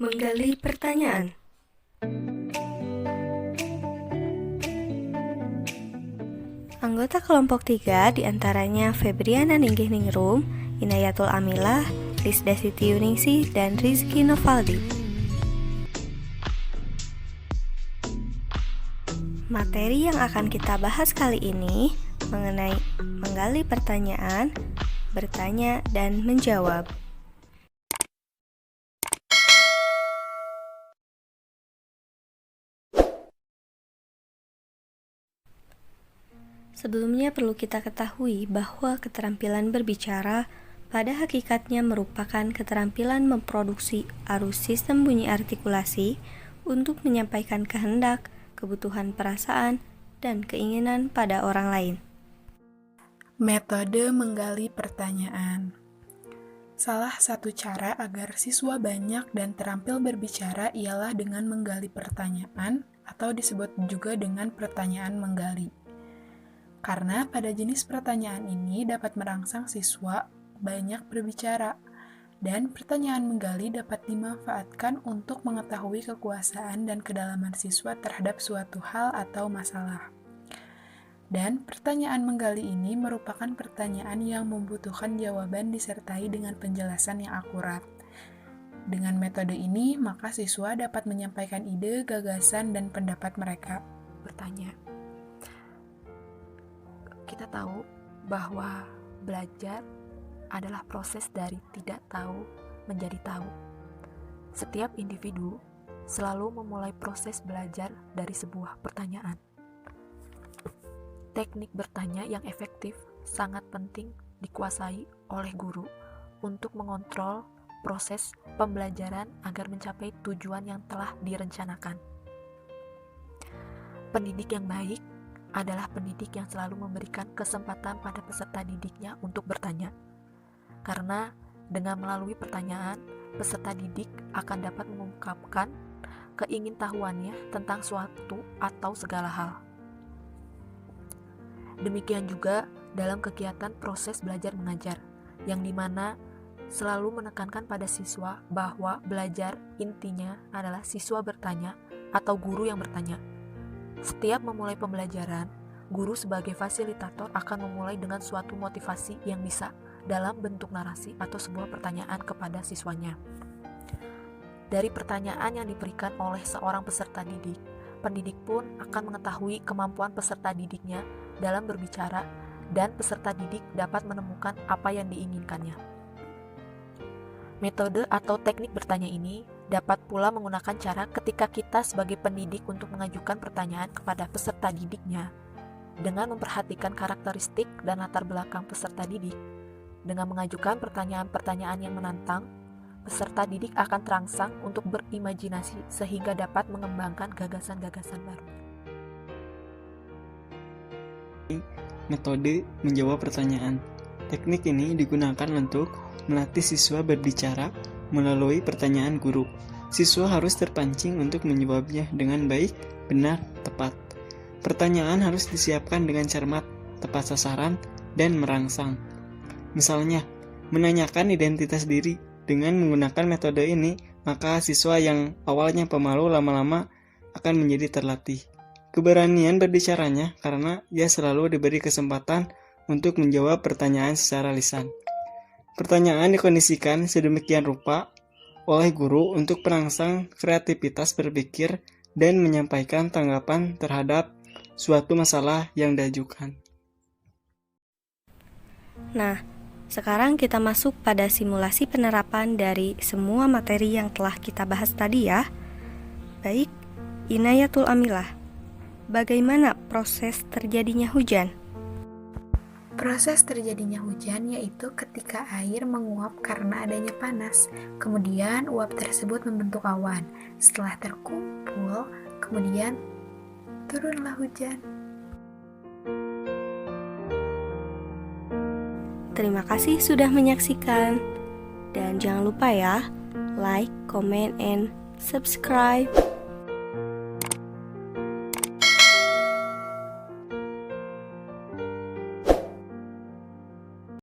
Menggali pertanyaan. Anggota kelompok 3 diantaranya Febriana Ninggih-Ningrum, Inayatul Amilah, Lisda Siti Yuningsih, dan Rizky Novaldi. Materi yang akan kita bahas kali ini mengenai menggali pertanyaan, bertanya, dan menjawab. Sebelumnya perlu kita ketahui bahwa keterampilan berbicara pada hakikatnya merupakan keterampilan memproduksi arus sistem bunyi artikulasi untuk menyampaikan kehendak, kebutuhan perasaan, dan keinginan pada orang lain. Metode menggali pertanyaan. Salah satu cara agar siswa banyak dan terampil berbicara ialah dengan menggali pertanyaan atau disebut juga dengan pertanyaan menggali. Karena pada jenis pertanyaan ini dapat merangsang siswa banyak berbicara, dan pertanyaan menggali dapat dimanfaatkan untuk mengetahui kekuasaan dan kedalaman siswa terhadap suatu hal atau masalah. Dan pertanyaan menggali ini merupakan pertanyaan yang membutuhkan jawaban disertai dengan penjelasan yang akurat. Dengan metode ini, maka siswa dapat menyampaikan ide, gagasan, dan pendapat mereka. Bertanya. Kita tahu bahwa belajar adalah proses dari tidak tahu menjadi tahu. Setiap individu selalu memulai proses belajar dari sebuah pertanyaan. Teknik bertanya yang efektif sangat penting dikuasai oleh guru untuk mengontrol proses pembelajaran agar mencapai tujuan yang telah direncanakan. Pendidik yang baik adalah pendidik yang selalu memberikan kesempatan pada peserta didiknya untuk bertanya. Karena dengan melalui pertanyaan, peserta didik akan dapat mengungkapkan keingintahuannya tentang suatu atau segala hal. Demikian juga dalam kegiatan proses belajar mengajar, yang dimana selalu menekankan pada siswa bahwa belajar intinya adalah siswa bertanya atau guru yang bertanya. Setiap memulai pembelajaran, guru sebagai fasilitator akan memulai dengan suatu motivasi yang bisa dalam bentuk narasi atau sebuah pertanyaan kepada siswanya. Dari pertanyaan yang diberikan oleh seorang peserta didik, pendidik pun akan mengetahui kemampuan peserta didiknya dalam berbicara dan peserta didik dapat menemukan apa yang diinginkannya. Metode atau teknik bertanya ini dapat pula menggunakan cara ketika kita sebagai pendidik untuk mengajukan pertanyaan kepada peserta didiknya dengan memperhatikan karakteristik dan latar belakang peserta didik. Dengan mengajukan pertanyaan-pertanyaan yang menantang, peserta didik akan terangsang untuk berimajinasi sehingga dapat mengembangkan gagasan-gagasan baru. Metode menjawab pertanyaan. Teknik ini digunakan untuk melatih siswa berbicara melalui pertanyaan guru. Siswa harus terpancing untuk menjawabnya dengan baik, benar, tepat. Pertanyaan harus disiapkan dengan cermat, tepat sasaran, dan merangsang. Misalnya, menanyakan identitas diri. Dengan menggunakan metode ini, maka siswa yang awalnya pemalu lama-lama akan menjadi terlatih. Keberanian berbicaranya karena ia selalu diberi kesempatan untuk menjawab pertanyaan secara lisan. Pertanyaan dikondisikan sedemikian rupa oleh guru untuk merangsang kreativitas berpikir dan menyampaikan tanggapan terhadap suatu masalah yang diajukan. Nah, sekarang kita masuk pada simulasi penerapan dari semua materi yang telah kita bahas tadi ya. Baik, Inayatul Amilah, bagaimana proses terjadinya hujan? Proses terjadinya hujan yaitu ketika air menguap karena adanya panas. Kemudian uap tersebut membentuk awan. Setelah terkumpul, kemudian turunlah hujan. Terima kasih sudah menyaksikan. Dan jangan lupa ya, like, comment, and subscribe.